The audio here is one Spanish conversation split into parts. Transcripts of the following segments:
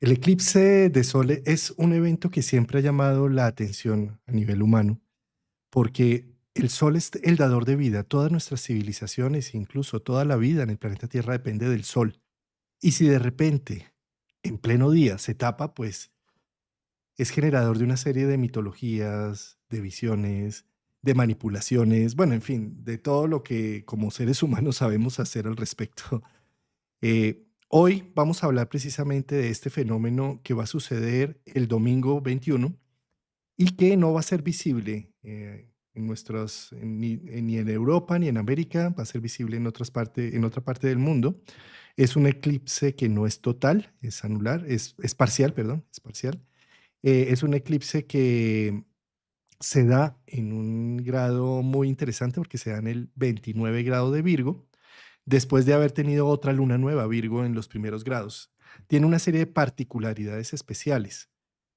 El eclipse de sol es un evento que siempre ha llamado la atención a nivel humano, porque el sol es el dador de vida. Todas nuestras civilizaciones, incluso toda la vida en el planeta Tierra depende del sol. Y si de repente, en pleno día, se tapa, pues es generador de una serie de mitologías, de visiones, de manipulaciones, bueno, en fin, de todo lo que como seres humanos sabemos hacer al respecto. Hoy vamos a hablar precisamente de este fenómeno que va a suceder el domingo 21 y que no va a ser visible ni en Europa ni en América, va a ser visible en otra parte del mundo. Es un eclipse que no es total, es anular, es parcial, perdón, es parcial. Es un eclipse que se da en un grado muy interesante porque se da en el 29 grado de Virgo después de haber tenido otra luna nueva, Virgo, en los primeros grados. Tiene una serie de particularidades especiales,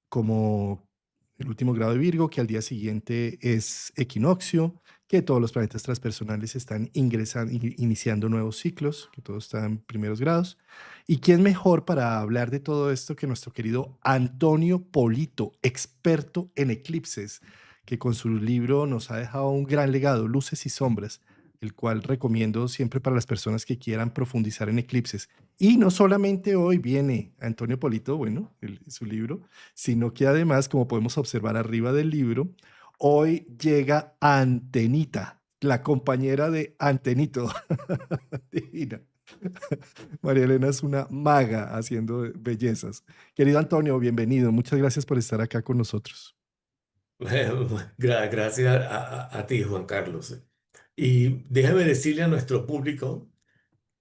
como el último grado de Virgo, que al día siguiente es equinoccio, que todos los planetas transpersonales están iniciando nuevos ciclos, que todo está en primeros grados. ¿Y quién mejor para hablar de todo esto que nuestro querido Antonio Polito, experto en eclipses, que con su libro nos ha dejado un gran legado, Luces y Sombras, el cual recomiendo siempre para las personas que quieran profundizar en eclipses? Y no solamente hoy viene Antonio Polito, bueno, su libro, sino que además, como podemos observar arriba del libro, hoy llega Antenita, la compañera de Antenito. Divina. María Elena es una maga haciendo bellezas. Querido Antonio, bienvenido. Muchas gracias por estar acá con nosotros. Gracias a ti, Juan Carlos. Y déjame decirle a nuestro público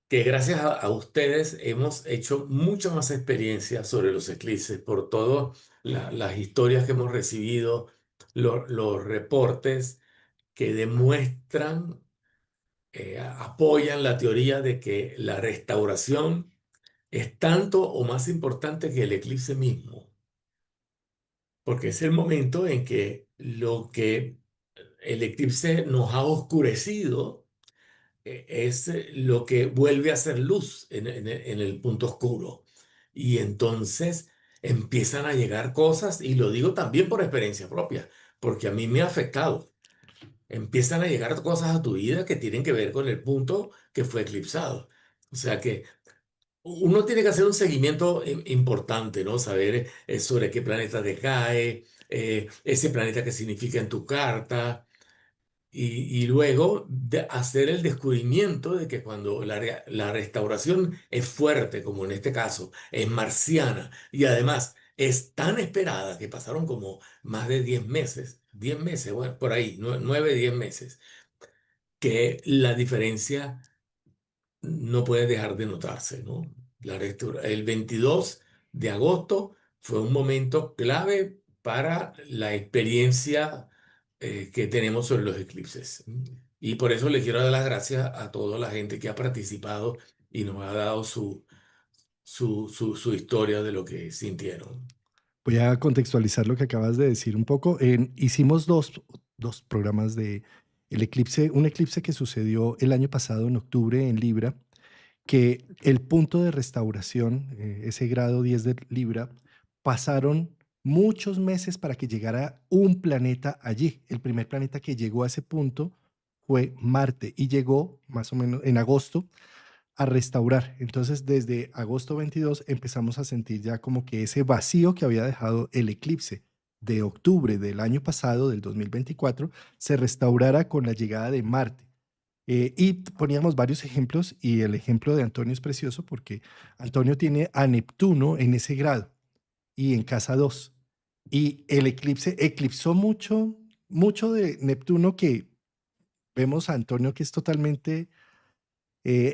que gracias a ustedes hemos hecho mucha más experiencia sobre los eclipses por todas las historias que hemos recibido, los reportes que demuestran, apoyan la teoría de que la restauración es tanto o más importante que el eclipse mismo, porque es el momento en que lo que el eclipse nos ha oscurecido, es lo que vuelve a ser luz en el punto oscuro. Y entonces empiezan a llegar cosas, y lo digo también por experiencia propia, porque a mí me ha afectado. Empiezan a llegar cosas a tu vida que tienen que ver con el punto que fue eclipsado. O sea que uno tiene que hacer un seguimiento importante, ¿no? Saber sobre qué planeta te cae, ese planeta que significa en tu carta y luego hacer el descubrimiento de que cuando la restauración es fuerte, como en este caso, es marciana y además es tan esperada que pasaron como más de 10 meses, bueno, por ahí, 9, 10 meses, que la diferencia no puede dejar de notarse, ¿no? El 22 de agosto fue un momento clave para la experiencia que tenemos sobre los eclipses. Y por eso le quiero dar las gracias a toda la gente que ha participado y nos ha dado su historia de lo que sintieron. Voy a contextualizar lo que acabas de decir un poco. Hicimos dos programas de el eclipse, un eclipse que sucedió el año pasado en octubre en Libra, que el punto de restauración, ese grado 10 de Libra, pasaron muchos meses para que llegara un planeta allí. El primer planeta que llegó a ese punto fue Marte y llegó más o menos en agosto a restaurar. Entonces, desde agosto 22 empezamos a sentir ya como que ese vacío que había dejado el eclipse de octubre del año pasado, del 2024, se restaurara con la llegada de Marte. Y poníamos varios ejemplos y el ejemplo de Antonio es precioso porque Antonio tiene a Neptuno en ese grado y en casa 2. Y el eclipse eclipsó mucho, mucho de Neptuno que vemos a Antonio que es totalmente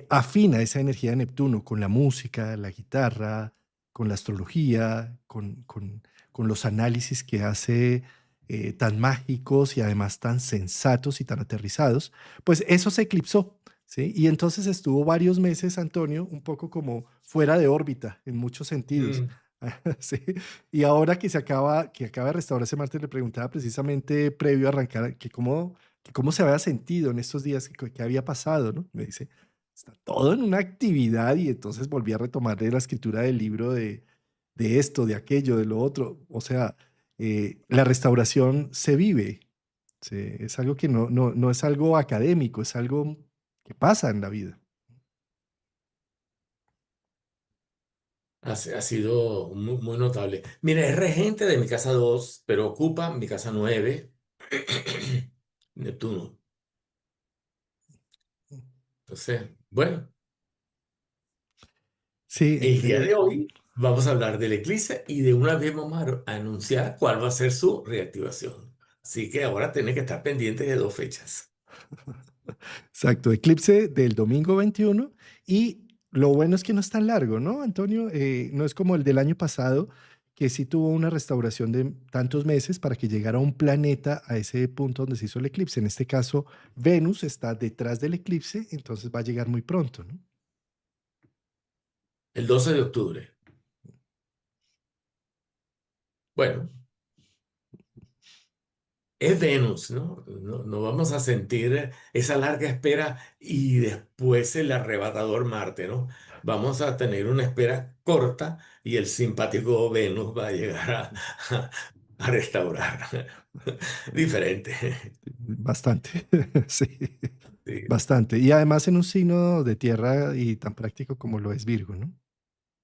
afina esa energía de Neptuno con la música, la guitarra, con la astrología, con los análisis que hace tan mágicos y además tan sensatos y tan aterrizados, pues eso se eclipsó, ¿sí? Y entonces estuvo varios meses, Antonio, un poco como fuera de órbita en muchos sentidos. Mm. Sí. Y ahora que acaba de restaurarse Marte, le preguntaba precisamente previo a arrancar que cómo se había sentido en estos días, que había pasado, ¿no? Me dice, está todo en una actividad y entonces volví a retomarle la escritura del libro de esto, de aquello, de lo otro. O sea, la restauración se vive. Es algo que no es algo académico, es algo que pasa en la vida. Ha sido muy, muy notable. Mira, es regente de mi casa 2, pero ocupa mi casa 9, Neptuno. Entonces, bueno, Sí, el día de hoy vamos a hablar del eclipse y de una vez vamos a anunciar cuál va a ser su reactivación. Así que ahora tiene que estar pendiente de dos fechas. exacto, eclipse del domingo 21 y lo bueno es que no es tan largo, ¿no, Antonio? No es como el del año pasado, que sí tuvo una restauración de tantos meses para que llegara un planeta a ese punto donde se hizo el eclipse. En este caso, Venus está detrás del eclipse, entonces va a llegar muy pronto, ¿no? El 12 de octubre. Bueno, es Venus, ¿no? No vamos a sentir esa larga espera y después el arrebatador Marte, ¿no? Vamos a tener una espera corta y el simpático Venus va a llegar a restaurar. Diferente. Bastante, sí, Sí. bastante. Y además en un signo de tierra y tan práctico como lo es Virgo, ¿no?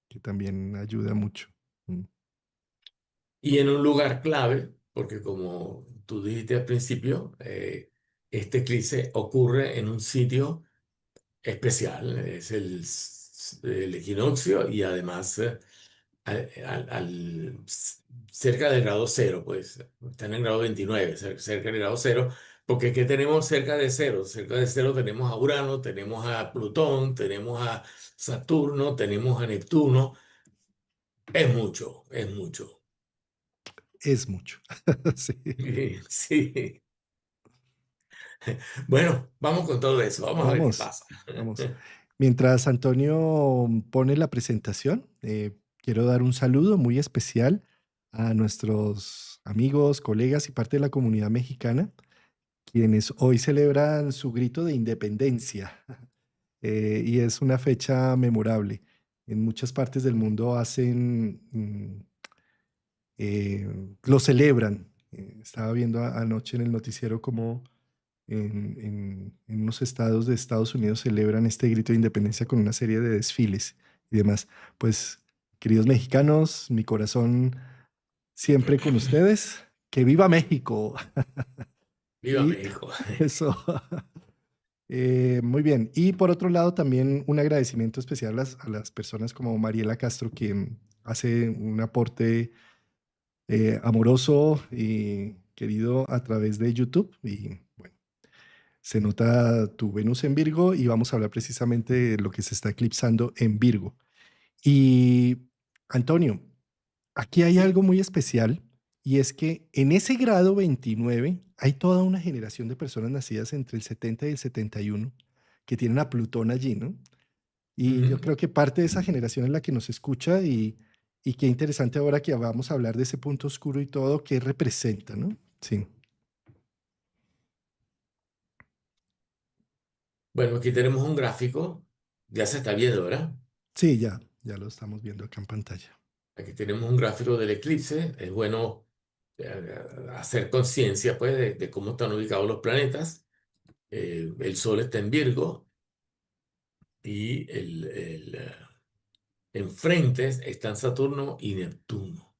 Que también ayuda mucho. Mm. Y en un lugar clave, porque como tú dijiste al principio, este eclipse ocurre en un sitio especial, es el equinoccio y además cerca del grado cero, pues está en el grado 29, cerca del grado cero, porque ¿qué tenemos cerca de cero? Cerca de cero tenemos a Urano, tenemos a Plutón, tenemos a Saturno, tenemos a Neptuno, es mucho, es mucho. Es mucho. Sí. Sí. Bueno, vamos con todo eso, vamos a ver qué Vamos, pasa. vamos. Mientras Antonio pone la presentación, quiero dar un saludo muy especial a nuestros amigos, colegas y parte de la comunidad mexicana, quienes hoy celebran su grito de independencia. Y es una fecha memorable. En muchas partes del mundo lo celebran. Estaba viendo anoche en el noticiero cómo en unos estados de Estados Unidos celebran este grito de independencia con una serie de desfiles y demás. Pues, queridos mexicanos, mi corazón siempre con ustedes. ¡Que viva México! Viva Y México. eso. Muy bien. Y por otro lado, también un agradecimiento especial a las personas como Mariela Castro, quien hace un aporte amoroso y querido a través de YouTube. Y bueno, se nota tu Venus en Virgo y vamos a hablar precisamente de lo que se está eclipsando en Virgo. Y Antonio, aquí hay Sí. algo muy especial y es que en ese grado 29 hay toda una generación de personas nacidas entre el 70 y el 71 que tienen a Plutón allí, ¿no? Y yo Ujú. creo que parte de esa generación es la que nos escucha y qué interesante ahora que vamos a hablar de ese punto oscuro y todo, qué representa, ¿no? Sí, Bueno, aquí tenemos un gráfico, ya se está viendo, ¿verdad? sí, ya lo estamos viendo acá en pantalla. Aquí tenemos un gráfico del eclipse. Es bueno hacer conciencia, pues, de cómo están ubicados los planetas. El Sol está en Virgo y enfrente están Saturno y Neptuno.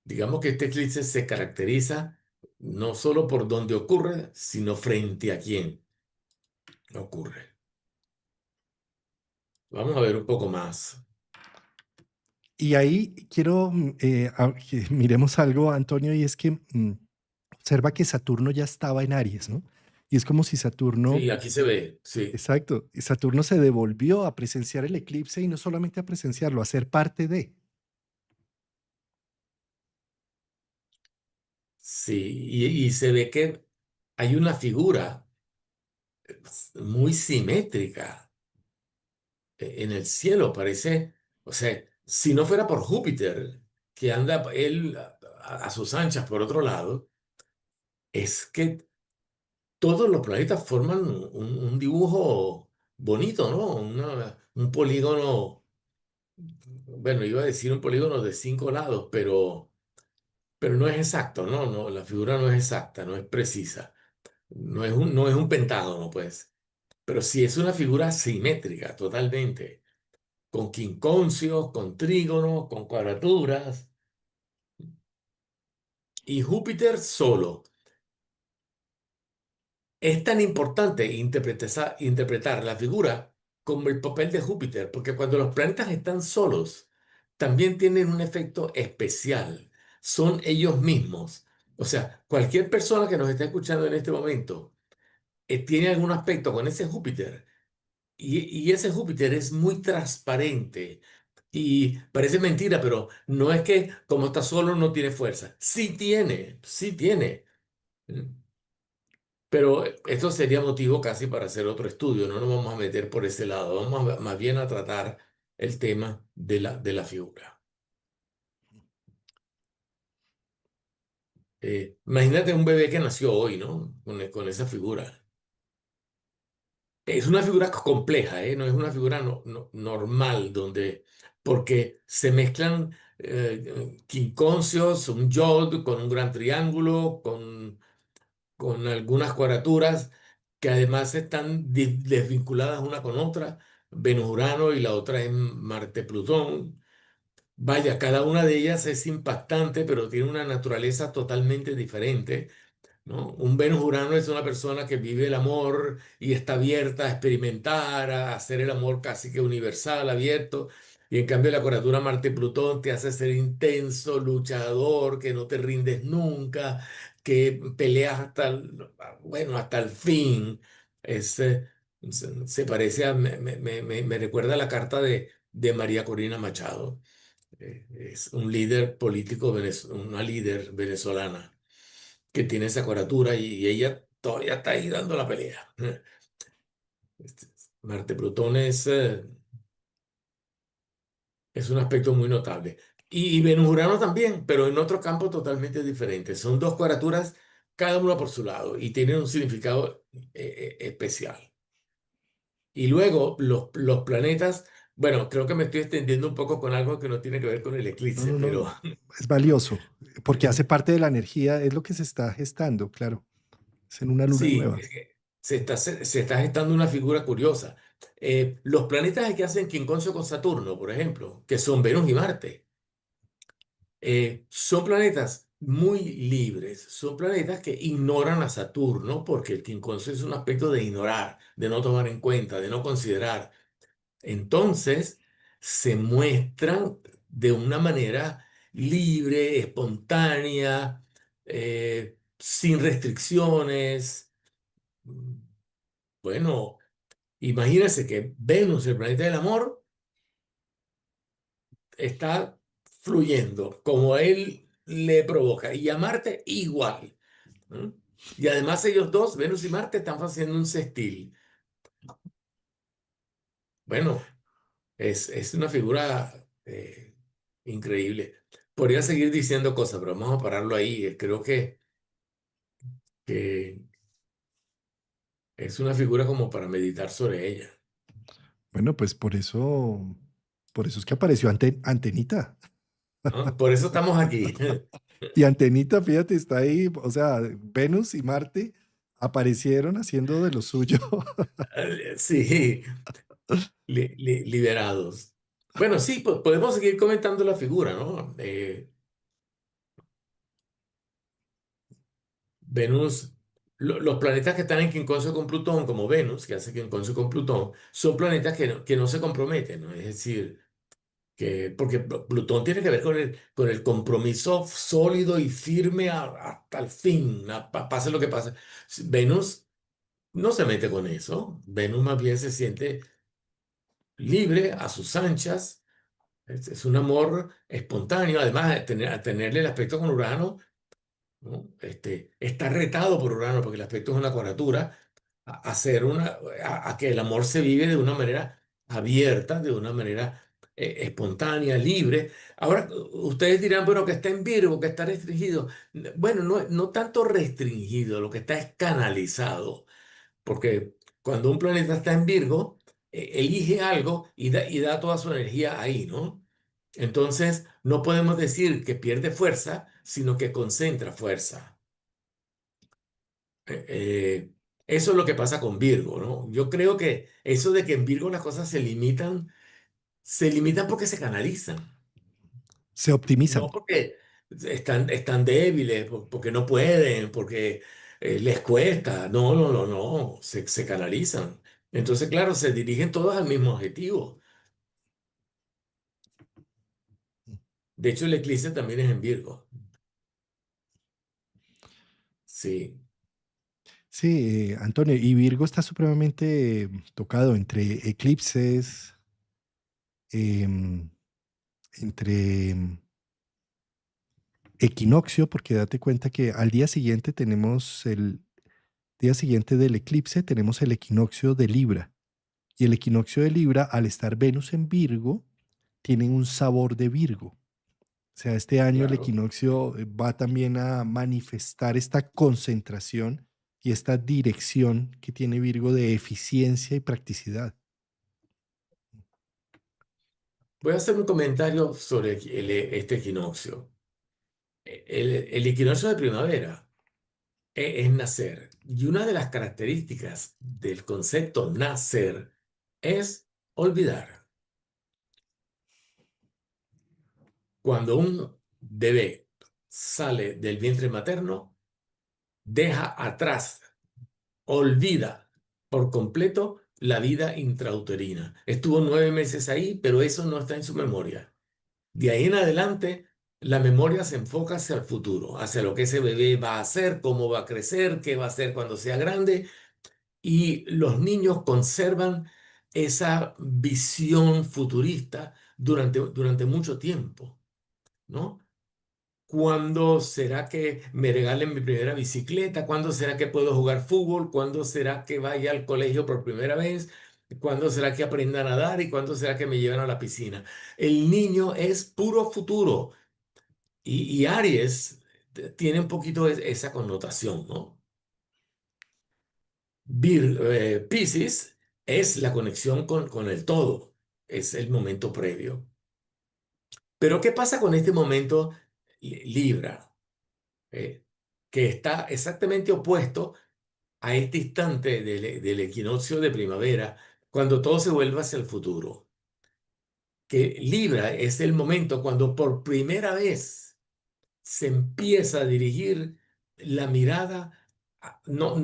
Digamos que este eclipse se caracteriza no solo por dónde ocurre, sino frente a quién ocurre. Vamos a ver un poco más. Y ahí quiero que miremos algo, Antonio, y es que observa que Saturno ya estaba en Aries, ¿no? Y es como si Saturno, Sí, aquí se ve, sí. exacto, y Saturno se devolvió a presenciar el eclipse y no solamente a presenciarlo, a ser parte de. Sí, y se ve que hay una figura muy simétrica en el cielo, parece, o sea, si no fuera por Júpiter, que anda él a sus anchas por otro lado, es que todos los planetas forman un dibujo bonito, ¿no? Un polígono bueno, iba a decir un polígono de 5 lados, pero no es exacto, ¿no? No, la figura no es exacta, no es precisa. No es un pentágono, pues. Pero sí es una figura simétrica, totalmente. Con quincóncios, con trígonos, con cuadraturas. Y Júpiter solo. Es tan importante interpretar la figura como el papel de Júpiter, porque cuando los planetas están solos, también tienen un efecto especial. Son ellos mismos. O sea, cualquier persona que nos esté escuchando en este momento tiene algún aspecto con ese Júpiter, y ese Júpiter es muy transparente. Y parece mentira, pero no es que como está solo no tiene fuerza. Sí tiene, sí tiene. Pero esto sería motivo casi para hacer otro estudio, no nos vamos a meter por ese lado, vamos más bien a tratar el tema de la figura. Imagínate un bebé que nació hoy, ¿no? Con esa figura. Es una figura compleja, ¿eh? No es una figura normal, porque se mezclan quinconcios, un yod con un gran triángulo, con algunas cuadraturas que además están desvinculadas una con otra, Venus-Urano y la otra es Marte-Plutón. Vaya, cada una de ellas es impactante, pero tiene una naturaleza totalmente diferente, ¿no? Un Venus-Urano es una persona que vive el amor y está abierta a experimentar, a hacer el amor casi que universal, abierto. Y en cambio la cuadratura Marte-Plutón te hace ser intenso, luchador, que no te rindes nunca, que peleas bueno, hasta el fin. Es, se parece me recuerda a la carta de María Corina Machado. Es un líder político, una líder venezolana que tiene esa coratura y ella todavía está ahí dando la pelea. Este, Marte Plutón es un aspecto muy notable. Y Venus Urano también, pero en otro campo totalmente diferente. Son dos cuadraturas, cada una por su lado, y tienen un significado especial. Y luego los planetas, bueno, creo que me estoy extendiendo un poco con algo que no tiene que ver con el No, eclipse, no, pero no. Es valioso, porque hace parte de la energía, es lo que se está gestando, claro. Es en una luna sí, nueva. es que se está gestando una figura curiosa. Los planetas que hacen quincuncio con Saturno, por ejemplo, que son Venus y Marte, son planetas muy libres, son planetas que ignoran a Saturno porque el quincuncio es un aspecto de ignorar, de no tomar en cuenta, de no considerar. Entonces, se muestran de una manera libre, espontánea, sin restricciones. Bueno, imagínense que Venus, el planeta del amor, está fluyendo como a él le provoca, y a Marte igual, ¿no? Y además ellos dos, Venus y Marte, están haciendo un sextil. Bueno, es una figura increíble. Podría seguir diciendo cosas, pero vamos a pararlo ahí. Creo que es una figura como para meditar sobre ella, Bueno, pues por eso es que apareció Antenita. ¿no? Por eso estamos aquí. Y Antenita, fíjate, está ahí, o sea, Venus y Marte aparecieron haciendo de lo suyo. Sí, liberados. Bueno, sí, podemos seguir comentando la figura, ¿no? Venus, los planetas que están en quincuncio con Plutón, como Venus, que hace quincuncio con Plutón, son planetas que no se comprometen, ¿no? Es decir, porque Plutón tiene que ver con el compromiso sólido y firme hasta el fin, pase lo que pase. Venus no se mete con eso. Venus más bien se siente libre, a sus anchas. Es un amor espontáneo, además de tenerle el aspecto con Urano, ¿no? Está retado por Urano, porque el aspecto es una cuadratura, a que el amor se vive de una manera abierta, de una manera espontánea, libre. Ahora, ustedes dirán, bueno, que está en Virgo, que está restringido. Bueno, no tanto restringido, lo que está es canalizado, porque cuando un planeta está en Virgo, elige algo y da toda su energía ahí, ¿no? Entonces, no podemos decir que pierde fuerza, sino que concentra fuerza. Eh, eh, Eso es lo que pasa con Virgo, ¿no? Yo creo que eso de que en Virgo las cosas se limitan porque se canalizan, Se optimizan. no porque están débiles, porque no pueden, porque les cuesta. No, no, no, no, se canalizan. Entonces, claro, se dirigen todos al mismo objetivo. De hecho, el eclipse también es en Virgo. Sí, Sí, Antonio, y Virgo está supremamente tocado entre eclipses, em, entre equinoccio, porque date cuenta que al día siguiente tenemos el día siguiente del eclipse, tenemos el equinoccio de Libra. Y el equinoccio de Libra, al estar Venus en Virgo, tiene un sabor de Virgo. O sea, este año el claro. equinoccio va también a manifestar esta concentración y esta dirección que tiene Virgo de eficiencia y practicidad. Voy a hacer un comentario sobre este equinoccio. El equinoccio de primavera es nacer. Y una de las características del concepto nacer es olvidar. Cuando un bebé sale del vientre materno, deja atrás, olvida por completo la vida intrauterina. Estuvo 9 meses ahí, pero eso no está en su memoria. De ahí en adelante, la memoria se enfoca hacia el futuro, hacia lo que ese bebé va a hacer, cómo va a crecer, qué va a hacer cuando sea grande. Y los niños conservan esa visión futurista durante mucho tiempo, ¿no? ¿Cuándo será que me regalen mi primera bicicleta? ¿Cuándo será que puedo jugar fútbol? ¿Cuándo será que vaya al colegio por primera vez? ¿Cuándo será que aprenda a nadar? ¿Y cuándo será que me llevan a la piscina? El niño es puro futuro y Aries tiene un poquito esa connotación, ¿no? Piscis es la conexión con el todo, es el momento previo. Pero ¿qué pasa con este momento Libra? eh, que está exactamente opuesto a este instante del equinoccio de primavera, cuando todo se vuelve hacia el futuro. Que Libra es el momento cuando por primera vez se empieza a dirigir la mirada no,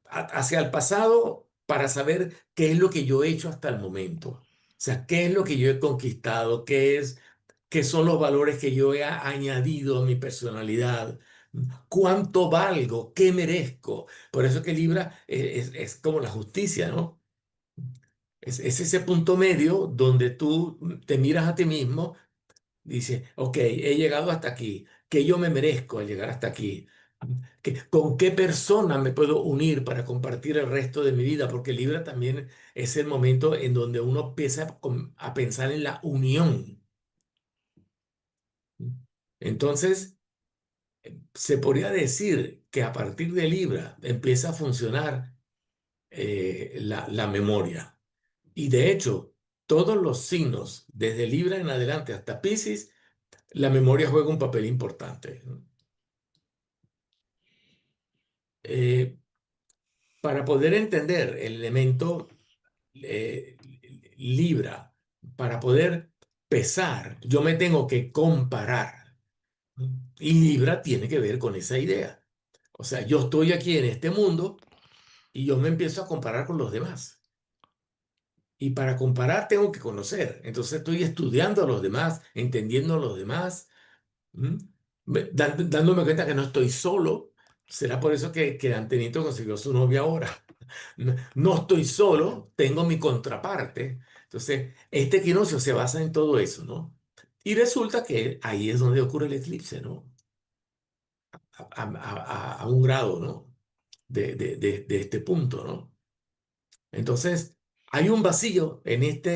hacia el pasado para saber qué es lo que yo he hecho hasta el momento. O sea, qué es lo que yo he conquistado, qué son los valores que yo he añadido a mi personalidad, cuánto valgo, qué merezco. Por eso que Libra es como la justicia, ¿no? Es ese punto medio donde tú te miras a ti mismo. Dice, ok, he llegado hasta aquí, que yo me merezco al llegar hasta aquí. ¿Con qué persona me puedo unir para compartir el resto de mi vida? Porque Libra también es el momento en donde uno empieza a pensar en la unión. Entonces, se podría decir que a partir de Libra empieza a funcionar la memoria. Y de hecho, todos los signos, desde Libra en adelante hasta Piscis, la memoria juega un papel importante. Eh, para poder entender el elemento eh, Libra, para poder pesar, yo me tengo que comparar. Y Libra tiene que ver con esa idea. O sea, yo estoy aquí en este mundo y yo me empiezo a comparar con los demás. Y para comparar tengo que conocer. Entonces estoy estudiando a los demás, entendiendo a los demás, ¿m? Dándome cuenta que no estoy solo. Será por eso que Antenito consiguió su novia ahora. No, no estoy solo, tengo mi contraparte. Entonces, este equinoccio se basa en todo eso, ¿no? Y resulta que ahí es donde ocurre el eclipse, ¿no? A un grado, ¿no? De este punto, ¿no? Entonces, hay un vacío en esta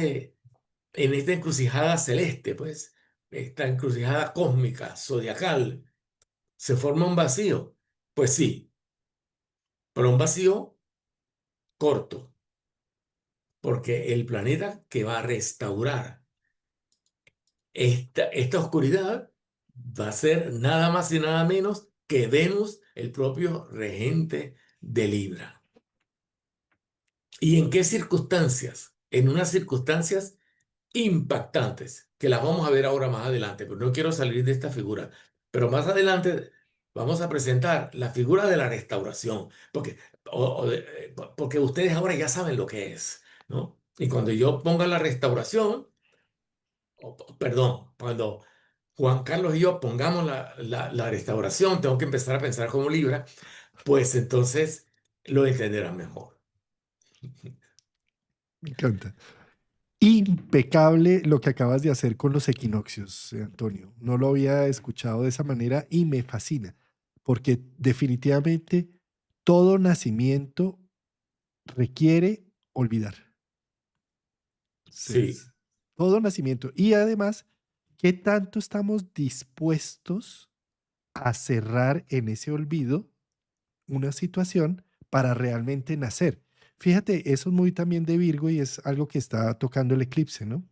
encrucijada celeste, pues, esta encrucijada cósmica, zodiacal. ¿Se forma un vacío? Pues sí, pero un vacío corto, porque el planeta que va a restaurar esta oscuridad va a ser nada más y nada menos que Venus, el propio regente de Libra. ¿Y en qué circunstancias? En unas circunstancias impactantes, que las vamos a ver ahora más adelante, pero no quiero salir de esta figura. Pero más adelante vamos a presentar la figura de la restauración, porque ustedes ahora ya saben lo que es, ¿no? Y cuando yo ponga la restauración, perdón, cuando Juan Carlos y yo pongamos la restauración, tengo que empezar a pensar como Libra, pues entonces lo entenderán mejor. Me encanta. Impecable lo que acabas de hacer con los equinoccios, Antonio. No lo había escuchado de esa manera y me fascina, porque definitivamente todo nacimiento requiere olvidar. Sí, Todo nacimiento. Y además, ¿qué tanto estamos dispuestos a cerrar en ese olvido una situación para realmente nacer? Fíjate, eso es muy también de Virgo y es algo que está tocando el eclipse, ¿no?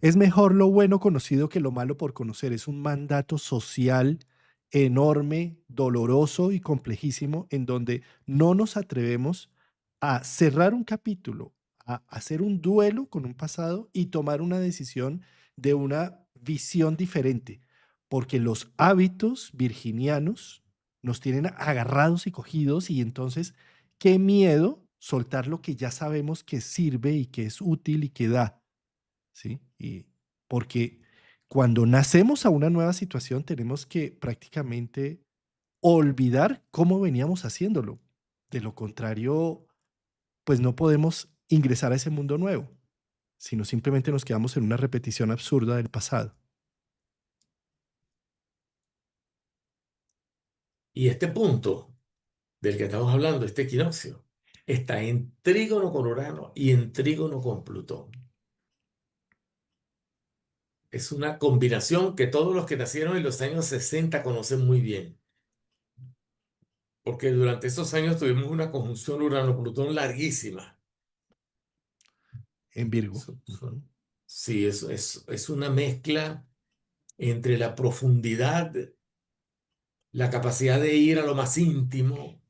Es mejor lo bueno conocido que lo malo por conocer. Es un mandato social enorme, doloroso y complejísimo en donde no nos atrevemos a cerrar un capítulo, a hacer un duelo con un pasado y tomar una decisión de una visión diferente, porque los hábitos virginianos nos tienen agarrados y cogidos y entonces qué miedo soltar lo que ya sabemos que sirve y que es útil y que da. ¿Sí? Y porque cuando nacemos a una nueva situación tenemos que prácticamente olvidar cómo veníamos haciéndolo. De lo contrario, pues no podemos ingresar a ese mundo nuevo, sino simplemente nos quedamos en una repetición absurda del pasado. y este punto del que estamos hablando, este equinoccio, está en trígono con Urano y en trígono con Plutón. Es una combinación que todos los que nacieron en los años 60 conocen muy bien, porque durante esos años tuvimos una conjunción Urano-Plutón larguísima. En Virgo. Eso- Ujú. eso- Sí, es una mezcla entre la profundidad, la capacidad de ir a lo más íntimo,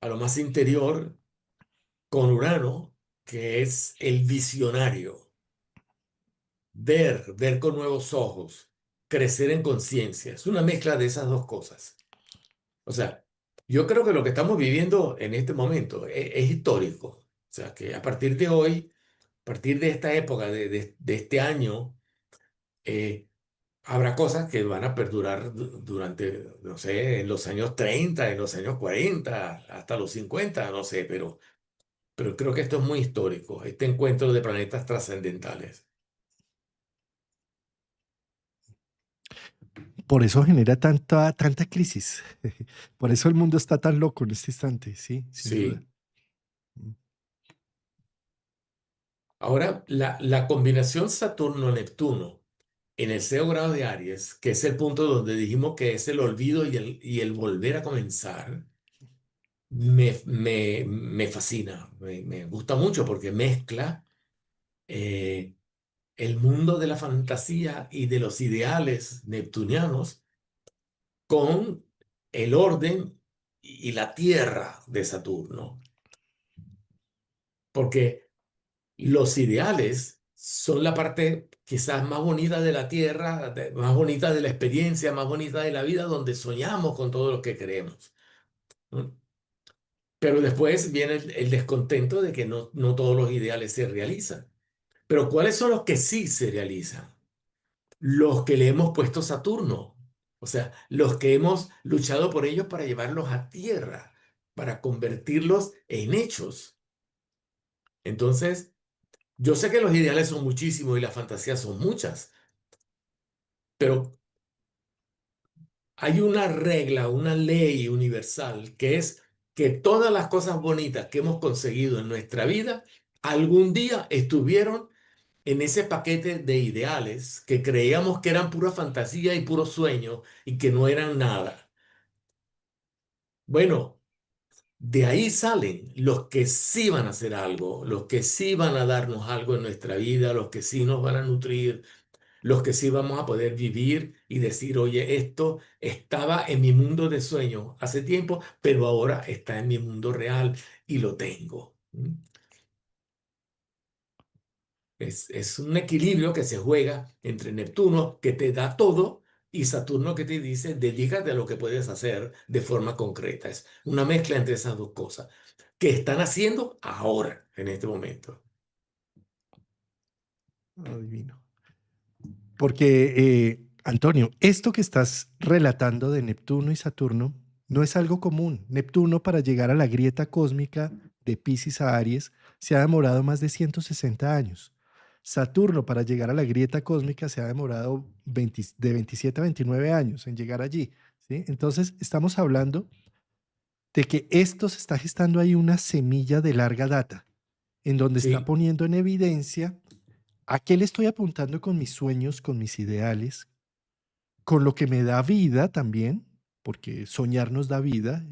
a lo más interior, con Urano, que es el visionario. Ver con nuevos ojos, crecer en conciencia. Es una mezcla de esas dos cosas. O sea, yo creo que lo que estamos viviendo en este momento es histórico. O sea, que a partir de hoy, a partir de esta época, de este año, eh, habrá cosas que van a perdurar durante, no sé, en los años 30, en los años 40, hasta los 50, no sé, pero creo que esto es muy histórico, este encuentro de planetas trascendentales. Por eso genera tanta crisis. Por eso el mundo está tan loco en este instante, sí, sin duda. Sí. Ahora, la combinación Saturno-Neptuno en el sexto grado de Aries, que es el punto donde dijimos que es el olvido y el volver a comenzar, me fascina, me gusta mucho porque mezcla eh, el mundo de la fantasía y de los ideales neptunianos con el orden y la tierra de Saturno. Porque los ideales son la parte quizás más bonita de la tierra, más bonita de la experiencia, más bonita de la vida, donde soñamos con todo lo que queremos, ¿no? Pero después viene el descontento de que no todos los ideales se realizan. Pero ¿cuáles son los que sí se realizan? Los que le hemos puesto Saturno. O sea, los que hemos luchado por ellos para llevarlos a tierra, para convertirlos en hechos. Entonces, yo sé que los ideales son muchísimos y las fantasías son muchas, pero hay una regla, una ley universal, que es que todas las cosas bonitas que hemos conseguido en nuestra vida algún día estuvieron en ese paquete de ideales que creíamos que eran pura fantasía y puro sueño y que no eran nada. Bueno, de ahí salen los que sí van a hacer algo, los que sí van a darnos algo en nuestra vida, los que sí nos van a nutrir, los que sí vamos a poder vivir y decir, oye, esto estaba en mi mundo de sueño hace tiempo, pero ahora está en mi mundo real y lo tengo. ¿Mm? Es un equilibrio que se juega entre Neptuno, que te da todo, y Saturno, que te dice, dedícate a lo que puedes hacer de forma concreta. Es una mezcla entre esas dos cosas que están haciendo ahora, en este momento. Adivino. Porque, Antonio, esto que estás relatando de Neptuno y Saturno no es algo común. Neptuno, para llegar a la grieta cósmica de Piscis a Aries, se ha demorado más de 160 años. Saturno, para llegar a la grieta cósmica, se ha demorado de 27 a 29 años en llegar allí. ¿Sí? Entonces, estamos hablando de que esto se está gestando ahí una semilla de larga data, en donde está Sí, poniendo en evidencia a qué le estoy apuntando con mis sueños, con mis ideales, con lo que me da vida también, porque soñar nos da vida,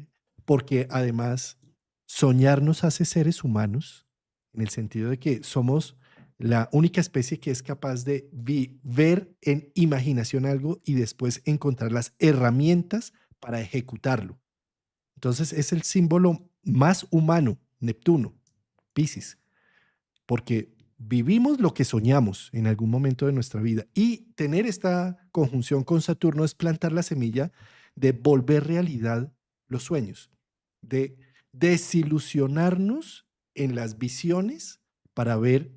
porque además soñar nos hace seres humanos, en el sentido de que somos la única especie que es capaz de ver en imaginación algo y después encontrar las herramientas para ejecutarlo. Entonces es el símbolo más humano, Neptuno, Piscis, porque vivimos lo que soñamos en algún momento de nuestra vida y tener esta conjunción con Saturno es plantar la semilla de volver realidad los sueños, de desilusionarnos en las visiones para ver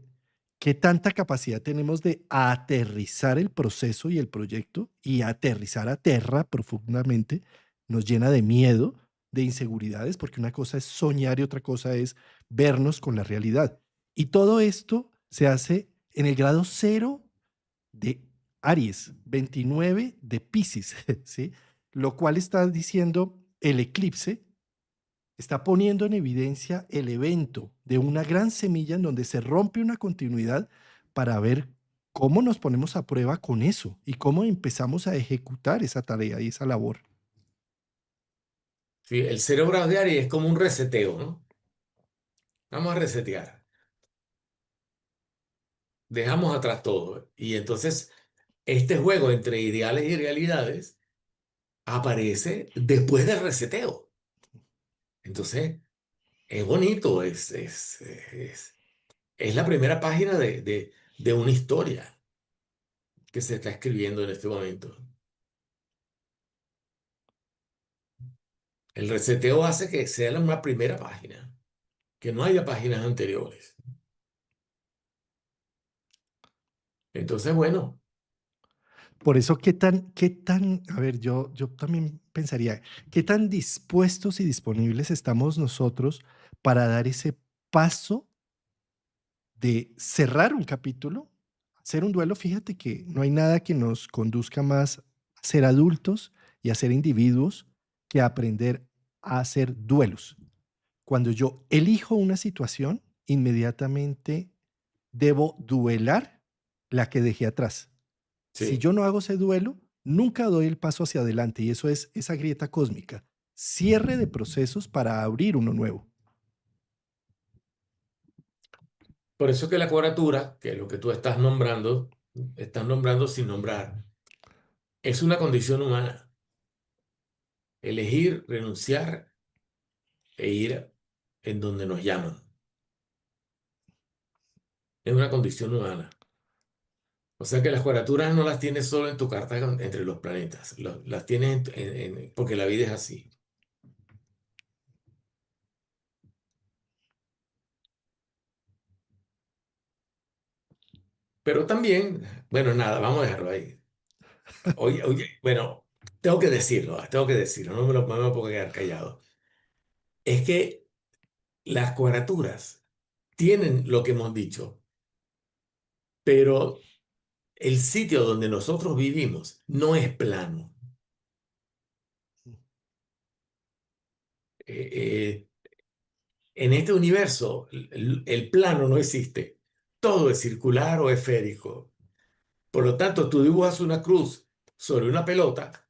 qué tanta capacidad tenemos de aterrizar el proceso y el proyecto, y aterrizar a tierra profundamente nos llena de miedo, de inseguridades, porque una cosa es soñar y otra cosa es vernos con la realidad. Y todo esto se hace en el grado cero de Aries, 29 de Piscis, ¿sí? Lo cual está diciendo el eclipse, está poniendo en evidencia el evento de una gran semilla en donde se rompe una continuidad para ver cómo nos ponemos a prueba con eso y cómo empezamos a ejecutar esa tarea y esa labor. sí, el cerebro de Aries es como un reseteo, ¿no? Vamos a resetear. Dejamos atrás todo. Y entonces este juego entre ideales y realidades aparece después del reseteo. Entonces es bonito, es la primera página de una historia que se está escribiendo en este momento. El reseteo hace que sea una primera página, que no haya páginas anteriores. Entonces, bueno, Por eso, a ver, yo también pensaría, qué tan dispuestos y disponibles estamos nosotros para dar ese paso de cerrar un capítulo, hacer un duelo. Fíjate que no hay nada que nos conduzca más a ser adultos y a ser individuos que aprender a hacer duelos. Cuando yo elijo una situación, inmediatamente debo duelar la que dejé atrás. Si sí. yo no hago ese duelo, nunca doy el paso hacia adelante, y eso es esa grieta cósmica. Cierre de procesos para abrir uno nuevo. Por eso que la cuadratura, que es lo que tú estás nombrando sin nombrar, es una condición humana. Elegir, renunciar e ir en donde nos llaman. Es una condición humana. O sea que las cuadraturas no las tienes solo en tu carta entre los planetas, las tienes porque la vida es así. Pero también, bueno, nada, vamos a dejarlo ahí. Oye, oye, bueno, tengo que decirlo, no me puedo quedar callado. Es que las cuadraturas tienen lo que hemos dicho, pero el sitio donde nosotros vivimos no es plano. Eh, en este universo, el plano no existe. Todo es circular o esférico. Por lo tanto, tú dibujas una cruz sobre una pelota,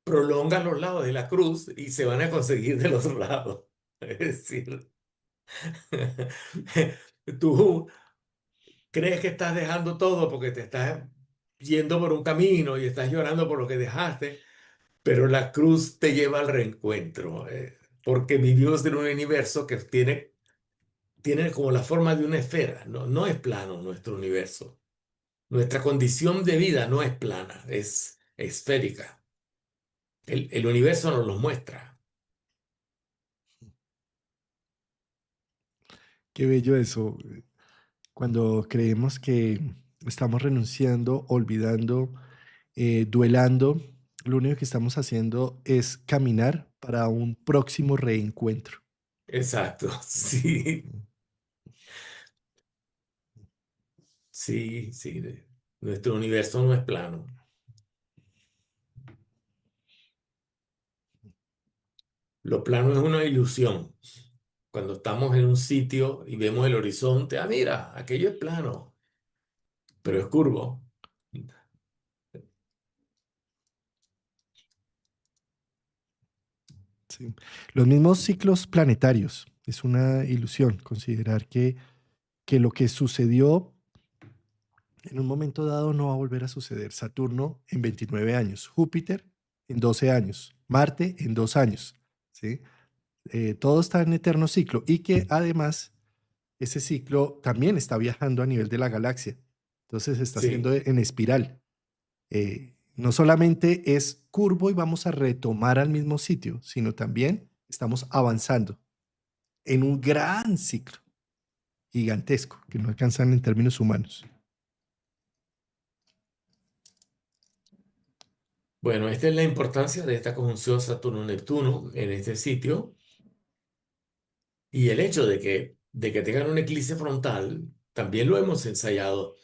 prolongas los lados de la cruz y se van a conseguir del otro lado. Es decir, tú crees que estás dejando todo porque te estás yendo por un camino y estás llorando por lo que dejaste, pero la cruz te lleva al reencuentro, porque vivimos en un universo que tiene como la forma de una esfera, no, no es plano nuestro universo. Nuestra condición de vida no es plana, es esférica. El universo nos lo muestra. Qué bello eso. Cuando creemos que estamos renunciando, olvidando, duelando, lo único que estamos haciendo es caminar para un próximo reencuentro. Exacto, sí, sí, sí. Nuestro universo no es plano. Lo plano es una ilusión. Cuando estamos en un sitio y vemos el horizonte, ah, mira, aquello es plano, pero es curvo. Sí. Los mismos ciclos planetarios. Es una ilusión considerar que lo que sucedió en un momento dado no va a volver a suceder. Saturno en 29 años, Júpiter en 12 años, Marte en 2 años. ¿Sí? Todo está en eterno ciclo y que además ese ciclo también está viajando a nivel de la galaxia. Entonces está haciendo Sí. en espiral. No solamente es curvo y vamos a retomar al mismo sitio, sino también estamos avanzando en un gran ciclo gigantesco que no alcanzan en términos humanos. Bueno, esta es la importancia de esta conjunción Saturno-Neptuno en este sitio y el hecho de que tengan un eclipse frontal, también lo hemos ensayado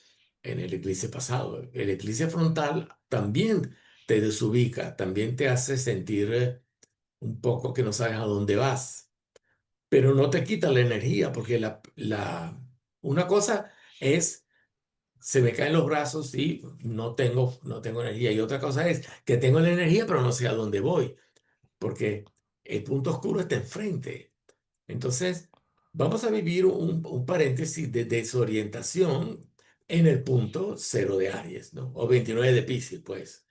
en el eclipse pasado. El eclipse frontal también te desubica, también te hace sentir un poco que no sabes a dónde vas, pero no te quita la energía porque una cosa es se me caen los brazos y no tengo energía. Y otra cosa es que tengo la energía, pero no sé a dónde voy, porque el punto oscuro está enfrente. Entonces, vamos a vivir un paréntesis de desorientación en el punto cero de Aries, ¿no? O 29 de Piscis, pues.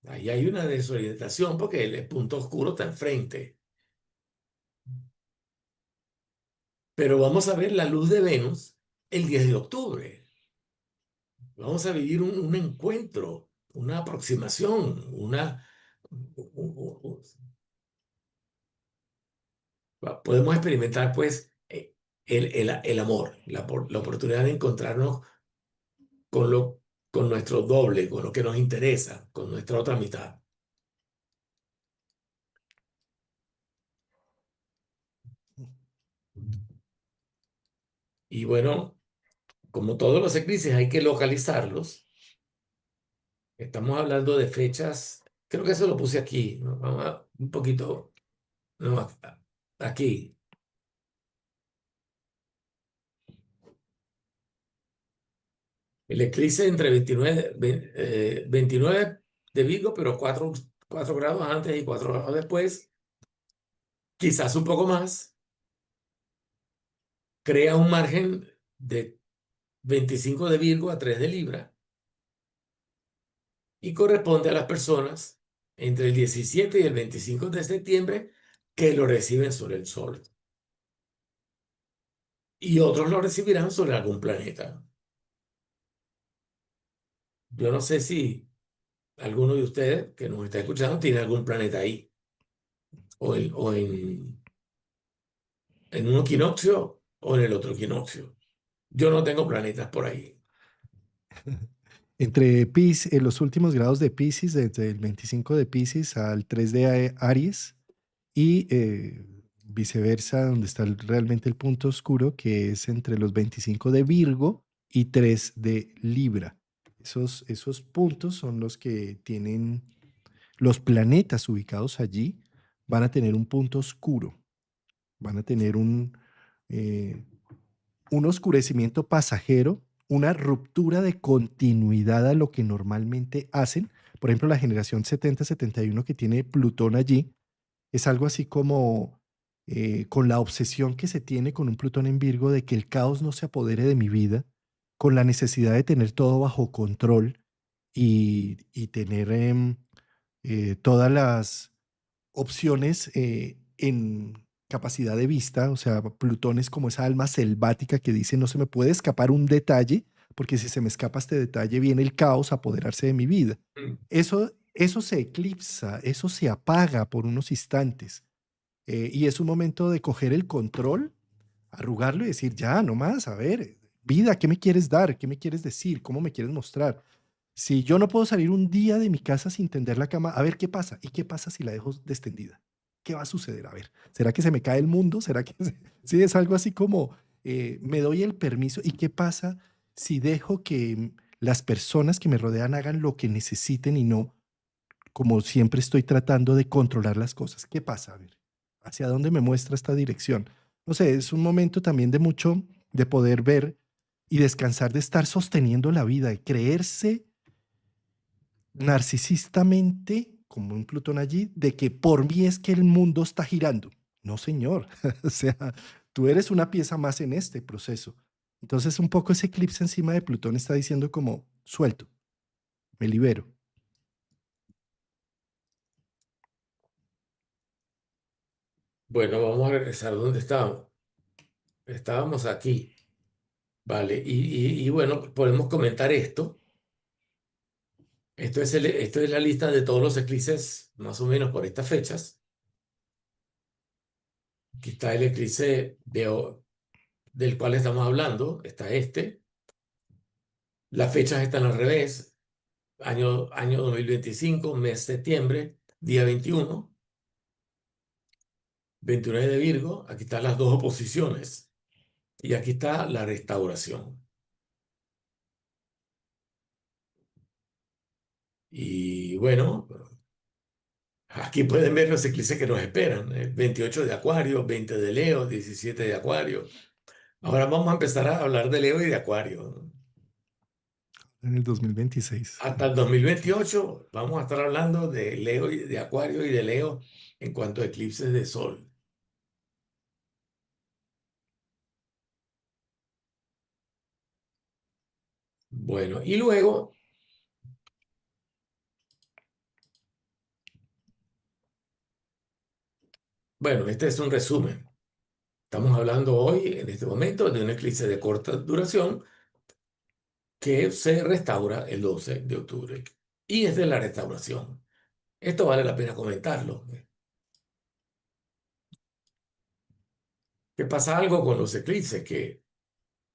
Ahí hay una desorientación porque el punto oscuro está enfrente. Pero vamos a ver la luz de Venus el 10 de octubre. Vamos a vivir un encuentro, una aproximación, podemos experimentar pues el amor, la oportunidad de encontrarnos con, con nuestro doble, con lo que nos interesa, con nuestra otra mitad. Y bueno, como todos los eclipses hay que localizarlos. Estamos hablando de fechas, creo que eso lo puse aquí, ¿no? Vamos un poquito, no, aquí. El eclipse entre 29 de Virgo, pero 4 grados antes y 4 grados después, quizás un poco más, crea un margen de 25 de Virgo a 3 de Libra y corresponde a las personas entre el 17 y el 25 de septiembre que lo reciben sobre el Sol. Y otros lo recibirán sobre algún planeta. Yo no sé si alguno de ustedes que nos está escuchando tiene algún planeta ahí o en un equinoccio o en el otro equinoccio. Yo no tengo planetas por ahí. Entre en los últimos grados de Pisces, desde el 25 de Pisces al 3 de Aries, y viceversa, donde está realmente el punto oscuro, que es entre los 25 de Virgo y 3 de Libra. Esos puntos son los que tienen los planetas ubicados allí, van a tener un punto oscuro, van a tener eh, un oscurecimiento pasajero, una ruptura de continuidad a lo que normalmente hacen. Por ejemplo, la generación 70-71 que tiene Plutón allí, es algo así como con la obsesión que se tiene con un Plutón en Virgo de que el caos no se apodere de mi vida, con la necesidad de tener todo bajo control y tener todas las opciones en capacidad de vista, o sea, Plutón es como esa alma selvática que dice no se me puede escapar un detalle, porque si se me escapa este detalle viene el caos a apoderarse de mi vida. Mm. Eso se eclipsa, eso se apaga por unos instantes y es un momento de coger el control, arrugarlo y decir, ya, no más, a ver, vida, ¿qué me quieres dar? ¿Qué me quieres decir? ¿Cómo me quieres mostrar? Si yo no puedo salir un día de mi casa sin tender la cama, a ver qué pasa. ¿Y qué pasa si la dejo extendida? ¿Qué va a suceder? A ver, ¿será que se me cae el mundo? ¿Será que sí es algo así como me doy el permiso? ¿Y qué pasa si dejo que las personas que me rodean hagan lo que necesiten y no como siempre estoy tratando de controlar las cosas? ¿Qué pasa? A ver, ¿hacia dónde me muestra esta dirección? No sé, es un momento también de mucho, de poder ver y descansar de estar sosteniendo la vida, de creerse narcisistamente, como un Plutón allí, de que por mí es que el mundo está girando. No, señor. O sea, tú eres una pieza más en este proceso. Entonces, un poco ese eclipse encima de Plutón está diciendo como, suelto, me libero. Bueno, vamos a regresar donde estábamos. Estábamos aquí, ¿vale? Y bueno, podemos comentar esto. Esto es la lista de todos los eclipses, más o menos por estas fechas. Aquí está el eclipse del cual estamos hablando, está este. Las fechas están al revés. Año 2025, mes septiembre, día 21, 29 de Virgo. Aquí están las dos oposiciones. Y aquí está la restauración. Y bueno, aquí pueden ver los eclipses que nos esperan. 28 de Acuario, 20 de Leo, 17 de Acuario. Ahora vamos a empezar a hablar de Leo y de Acuario. En el 2026. Hasta el 2028 vamos a estar hablando de Leo y de Acuario y de Leo en cuanto a eclipses de Sol. Bueno, y luego, bueno, este es un resumen. Estamos hablando hoy, en este momento, de un eclipse de corta duración que se restaura el 12 de octubre. Y es de la restauración. Esto vale la pena comentarlo. Que pasa algo con los eclipses, que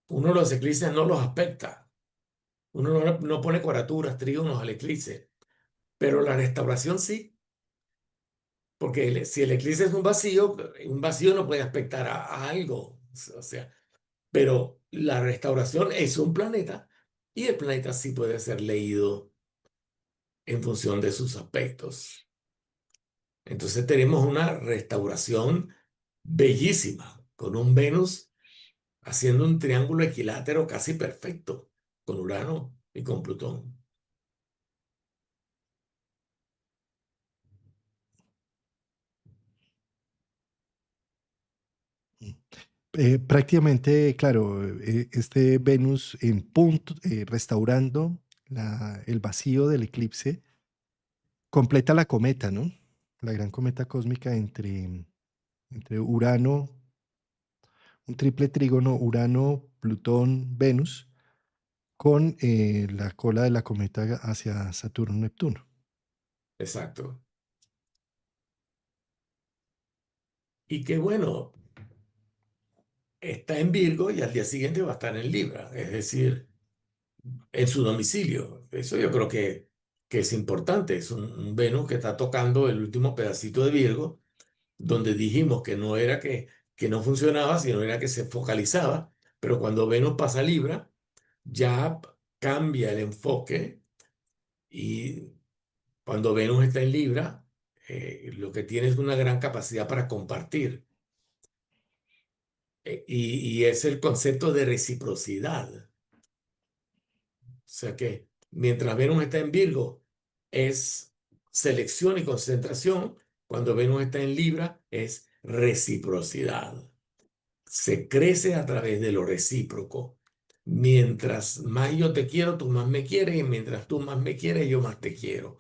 uno de los eclipses no los aspecta. Uno no pone cuadraturas, trígonos al eclipse. Pero la restauración sí. Porque si el eclipse es un vacío no puede aspectar a algo. O sea, pero la restauración es un planeta y el planeta sí puede ser leído en función de sus aspectos. Entonces tenemos una restauración bellísima, con un Venus haciendo un triángulo equilátero casi perfecto con Urano y con Plutón. Prácticamente, claro, este Venus en punto, restaurando el vacío del eclipse, completa la cometa, ¿no? La gran cometa cósmica entre Urano, un triple trígono, Urano, Plutón, Venus, con la cola de la cometa hacia Saturno, Neptuno. Exacto. Y qué bueno, está en Virgo y al día siguiente va a estar en Libra, es decir, en su domicilio. Eso yo creo que es importante. Es un Venus que está tocando el último pedacito de Virgo, donde dijimos que no era que no funcionaba, sino era que se focalizaba. Pero cuando Venus pasa a Libra, ya cambia el enfoque y cuando Venus está en Libra, lo que tiene es una gran capacidad para compartir. Y es el concepto de reciprocidad. O sea que mientras Venus está en Virgo es selección y concentración, cuando Venus está en Libra es reciprocidad. Se crece a través de lo recíproco. Mientras más yo te quiero, tú más me quieres, y mientras tú más me quieres, yo más te quiero.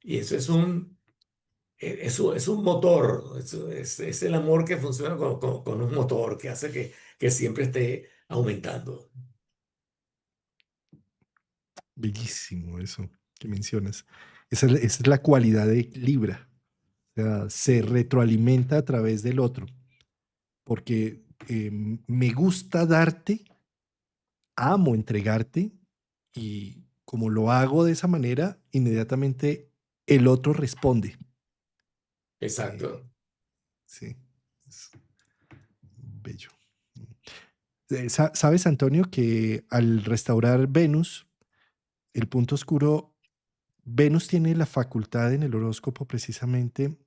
Y eso es un motor, es el amor que funciona con un motor que hace que siempre esté aumentando. Bellísimo eso que mencionas. Esa es la cualidad de Libra. O sea, se Sí, retroalimenta a través del otro, porque me gusta darte, amo entregarte y como lo hago de esa manera, inmediatamente el otro responde. Eh, exacto. sí, es bello. ¿Sabes, Antonio, que al restaurar Venus, el punto oscuro, Venus tiene la facultad en el horóscopo precisamente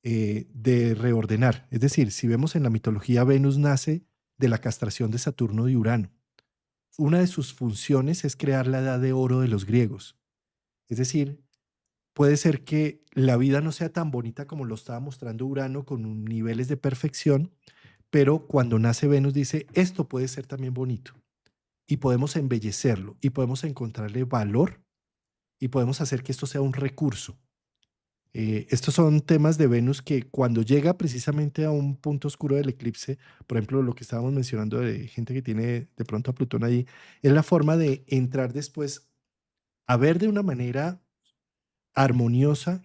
de reordenar? Es decir, si vemos en la mitología, Venus nace de la castración de Saturno y Urano. Una de sus funciones es crear la edad de oro de los griegos. Es decir, puede ser que la vida no sea tan bonita como lo estaba mostrando Urano con niveles de perfección, pero cuando nace Venus dice, esto puede ser también bonito y podemos embellecerlo y podemos encontrarle valor y podemos hacer que esto sea un recurso. Estos son temas de Venus que cuando llega precisamente a un punto oscuro del eclipse, por ejemplo, lo que estábamos mencionando de gente que tiene de pronto a Plutón ahí, es la forma de entrar después a ver de una manera armoniosa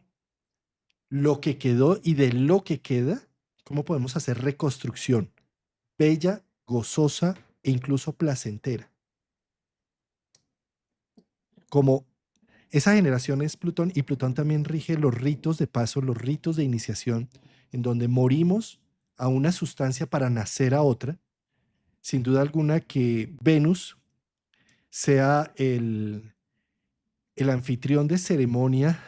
lo que quedó y de lo que queda, cómo podemos hacer reconstrucción bella, gozosa e incluso placentera. Como esa generación es Plutón y Plutón también rige los ritos de paso, los ritos de iniciación, en donde morimos a una sustancia para nacer a otra. Sin duda alguna que Venus sea el anfitrión de ceremonia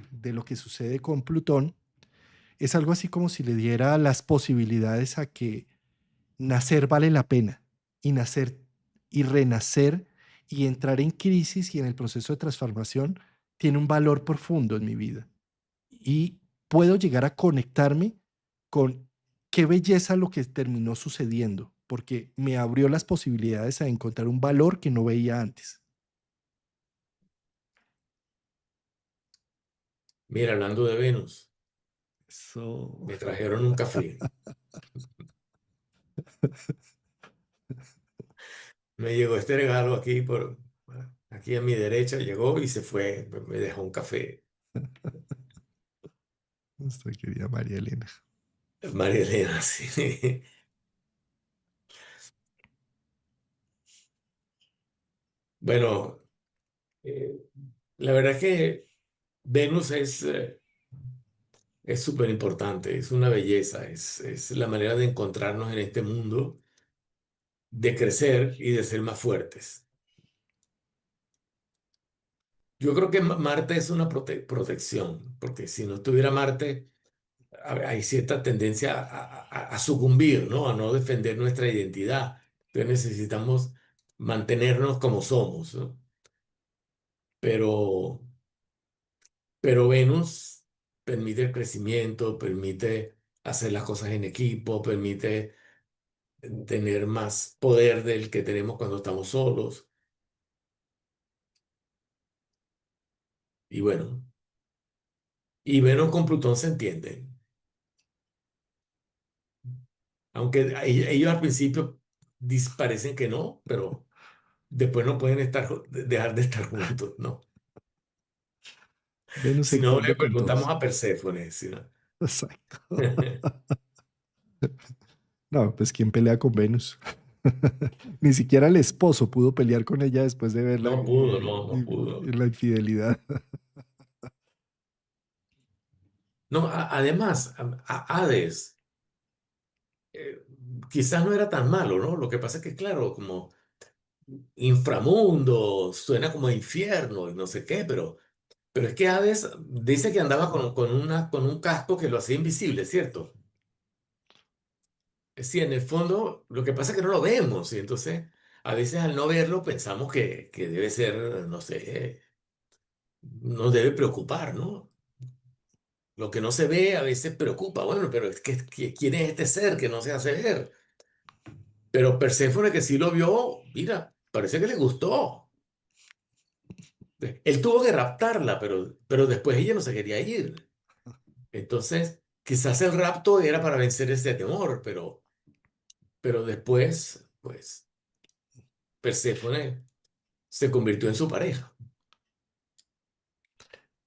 de lo que sucede con Plutón, es algo así como si le diera las posibilidades a que nacer vale la pena y nacer y renacer y entrar en crisis y en el proceso de transformación tiene un valor profundo en mi vida. Y puedo llegar a conectarme con qué belleza lo que terminó sucediendo, porque me abrió las posibilidades a encontrar un valor que no veía antes. Mira, hablando de Venus, Eso. me trajeron un café. Me llegó este regalo aquí a mi derecha, llegó y se fue, me dejó un café. Nuestra querida María Elena. María Elena, sí. Bueno, eh, la verdad es que Venus es súper importante, es una belleza, es la manera de encontrarnos en este mundo, de crecer y de ser más fuertes. Yo creo que Marte es una protección, porque si no estuviera Marte, hay cierta tendencia a sucumbir, ¿no? A no defender nuestra identidad. Entonces necesitamos mantenernos como somos, ¿no? Pero, pero Venus permite el crecimiento, permite hacer las cosas en equipo, permite tener más poder del que tenemos cuando estamos solos. Y bueno, y Venus con Plutón se entienden. Aunque ellos al principio parecen que no, pero después no pueden dejar de estar juntos, ¿no? Venus se Si no, le entiende con preguntamos todos. a Perséfone. Si no. Exacto. No, pues ¿quién pelea con Venus? Ni siquiera el esposo pudo pelear con ella después de verla No pudo, no, no pudo. en la infidelidad. No, además, Hades eh, quizás no era tan malo, ¿no? Lo que pasa es que, claro, como inframundo, suena como infierno y no sé qué, pero es que Hades dice que andaba con un casco que lo hacía invisible, ¿cierto? Sí, en el fondo, lo que pasa es que no lo vemos y entonces a veces al no verlo pensamos que debe ser, no sé, nos debe preocupar, ¿no? lo que no se ve a veces preocupa. Bueno, pero es que ¿quién es este ser que no se hace ver? Pero Perséfone que sí lo vio, mira, parece que le gustó. Él tuvo que raptarla, pero después ella no se quería ir. Entonces, quizás el rapto era para vencer ese temor, pero después, pues, Perséfone se convirtió en su pareja.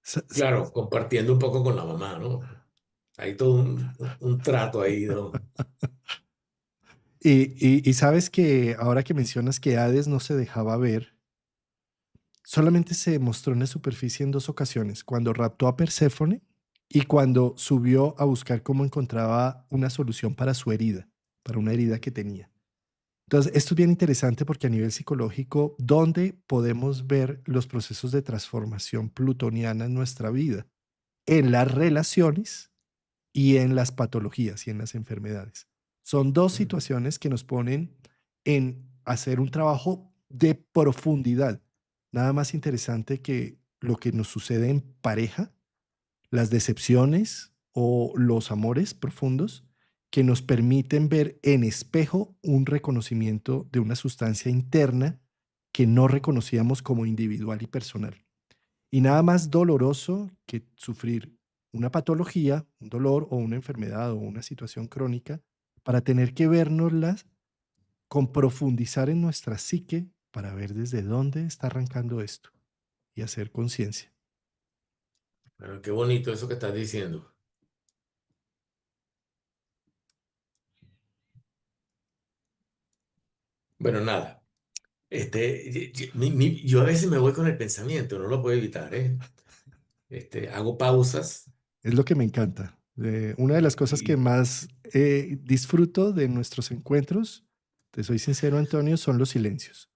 Sa- sa- Claro, compartiendo un poco con la mamá, ¿no? Hay todo un trato ahí, ¿no? y sabes que ahora que mencionas que Hades no se dejaba ver, solamente se mostró en la superficie en dos ocasiones, cuando raptó a Perséfone y cuando subió a buscar cómo encontraba una solución para su herida, para una herida que tenía. Entonces, esto es bien interesante porque a nivel psicológico, ¿dónde podemos ver los procesos de transformación plutoniana en nuestra vida? En las relaciones y en las patologías y en las enfermedades. Son dos situaciones que nos ponen en hacer un trabajo de profundidad. Nada más interesante que lo que nos sucede en pareja, las decepciones o los amores profundos que nos permiten ver en espejo un reconocimiento de una sustancia interna que no reconocíamos como individual y personal. Y nada más doloroso que sufrir una patología, un dolor o una enfermedad o una situación crónica para tener que vernoslas con profundizar en nuestra psique para ver desde dónde está arrancando esto y hacer conciencia. Bueno, qué bonito eso que estás diciendo. Bueno, nada. Yo a veces me voy con el pensamiento, no lo puedo evitar, ¿eh? Hago pausas Es lo que me encanta. Una de las cosas que y más disfruto de nuestros encuentros, te soy sincero, Antonio, son los silencios,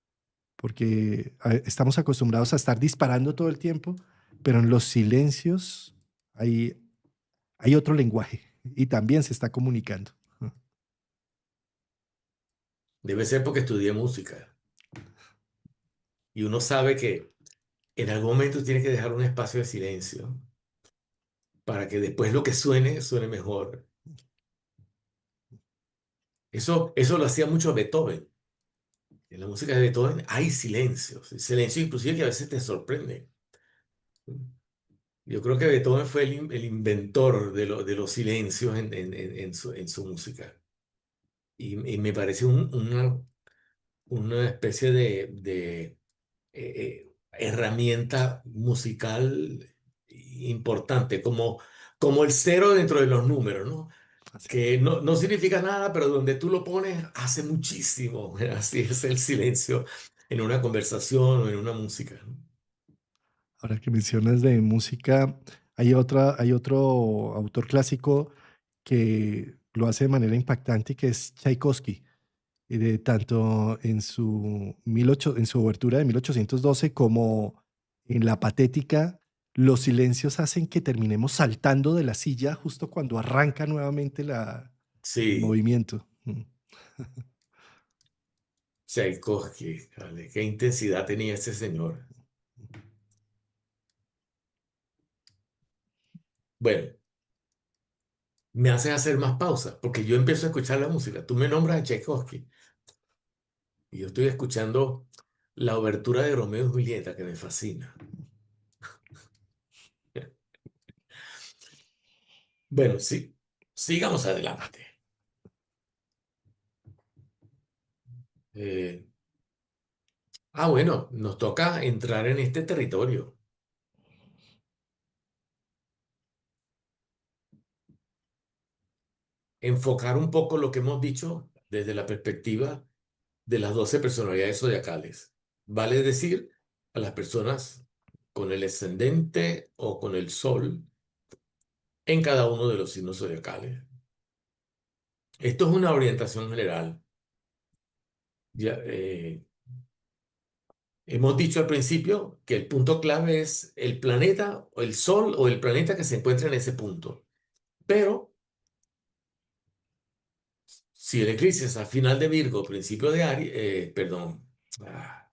porque estamos acostumbrados a estar disparando todo el tiempo, pero en los silencios hay, hay otro lenguaje y también se está comunicando. debe ser porque estudié música y uno sabe que en algún momento tiene que dejar un espacio de silencio para que después lo que suene, suene mejor. Eso lo hacía mucho Beethoven. En la música de Beethoven hay silencios, silencio inclusive que a veces te sorprende. Yo creo que Beethoven fue el inventor de los silencios en su música. Y me parece una especie de herramienta musical importante, como el cero dentro de los números, ¿no? Así. Que no significa nada, pero donde tú lo pones hace muchísimo. Así es el silencio en una conversación o en una música, ¿no? Ahora que mencionas de música, hay otro autor clásico que lo hace de manera impactante, que es Tchaikovsky. Tanto en en su obertura de 1812 como en la patética, los silencios hacen que terminemos saltando de la silla justo cuando arranca nuevamente el Sí, movimiento. Mm. Tchaikovsky, vale, qué intensidad tenía ese señor. Bueno, me haces hacer más pausas, porque yo empiezo a escuchar la música. Tú me nombras a Tchaikovsky y yo estoy escuchando la obertura de Romeo y Julieta, que me fascina. Bueno, sí, sigamos adelante. Eh, bueno, nos toca entrar en este territorio, enfocar un poco lo que hemos dicho desde la perspectiva de las 12 personalidades zodiacales. Vale decir, a las personas con el ascendente o con el sol en cada uno de los signos zodiacales. Esto es una orientación general. Ya, hemos dicho al principio que el punto clave es el planeta o el sol o el planeta que se encuentra en ese punto. Pero si el eclipse es a final de Virgo, principio de Aries, perdón, ah,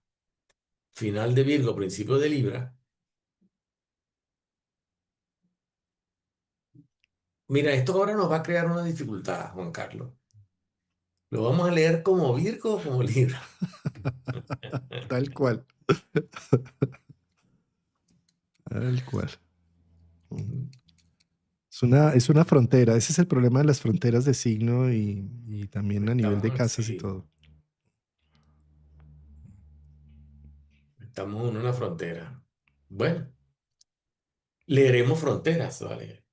final de Virgo, principio de Libra, Mira, esto ahora nos va a crear una dificultad, Juan Carlos. ¿Lo vamos a leer como Virgo o como Libra? Tal cual, tal cual. Es una frontera, ese es el problema de las fronteras de signo y también a nivel de Estamos, casas y sí, todo. estamos en una frontera. Bueno, leeremos fronteras, ¿vale?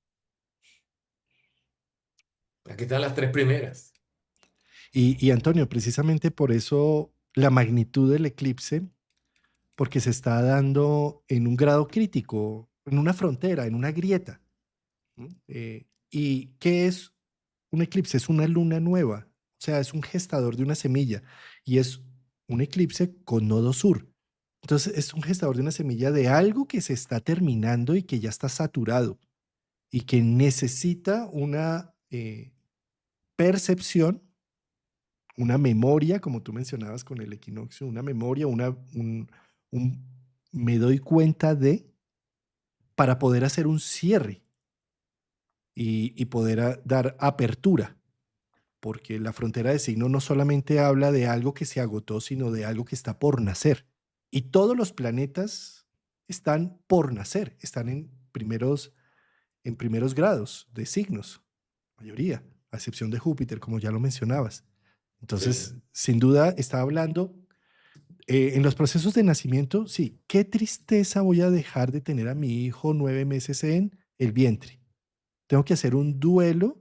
Aquí están las tres primeras. Y Antonio, precisamente por eso la magnitud del eclipse, porque se está dando en un grado crítico, en una frontera, en una grieta. ¿No? ¿Y qué es un eclipse? Es una luna nueva, o sea, es un gestador de una semilla y es un eclipse con nodo sur. Entonces, es un gestador de una semilla de algo que se está terminando y que ya está saturado y que necesita una percepción, una memoria, como tú mencionabas con el equinoccio, una memoria, un me doy cuenta de, para poder hacer un cierre y poder dar apertura, porque la frontera de signo no solamente habla de algo que se agotó, sino de algo que está por nacer. Y todos los planetas están por nacer, están en primeros grados de signos, mayoría, a excepción de Júpiter, como ya lo mencionabas. Entonces, Sí. sin duda, está hablando en los procesos de nacimiento, sí, qué tristeza voy a dejar de tener a mi hijo 9 meses en el vientre. Tengo que hacer un duelo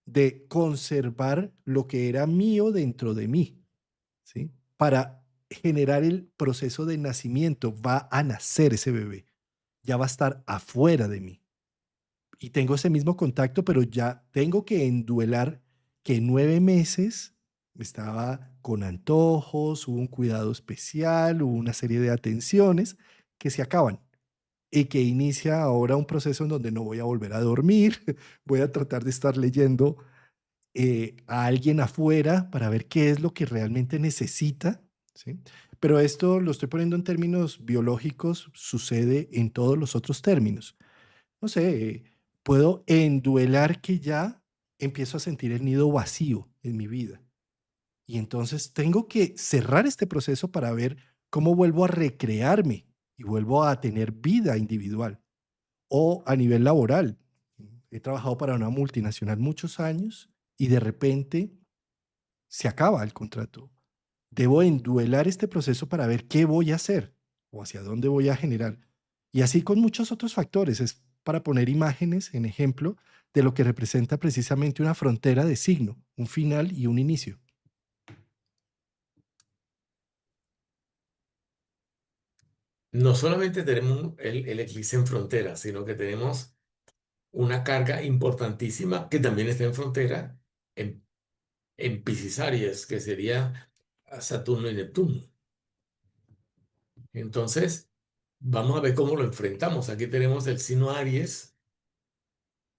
de conservar lo que era mío dentro de mí, ¿sí? Para generar el proceso de nacimiento. Va a nacer ese bebé, ya va a estar afuera de mí. Y tengo ese mismo contacto, pero ya tengo que enduelar que 9 meses estaba con antojos, hubo un cuidado especial, hubo una serie de atenciones que se acaban y que inicia ahora un proceso en donde no voy a volver a dormir, voy a tratar de estar leyendo a alguien afuera para ver qué es lo que realmente necesita, ¿sí? Pero esto lo estoy poniendo en términos biológicos, sucede en todos los otros términos. No sé, puedo enduelar que ya empiezo a sentir el nido vacío en mi vida. Y entonces tengo que cerrar este proceso para ver cómo vuelvo a recrearme y vuelvo a tener vida individual o a nivel laboral. He trabajado para una multinacional muchos años y de repente se acaba el contrato. Debo enduelar este proceso para ver qué voy a hacer o hacia dónde voy a generar. Y así con muchos otros factores. Es para poner imágenes en ejemplo de lo que representa precisamente una frontera de signo, un final y un inicio. No solamente tenemos el eclipse en frontera, sino que tenemos una carga importantísima que también está en frontera en, en Piscis Aries, que sería Saturno y Neptuno. Entonces, vamos a ver cómo lo enfrentamos. Aquí tenemos el signo Aries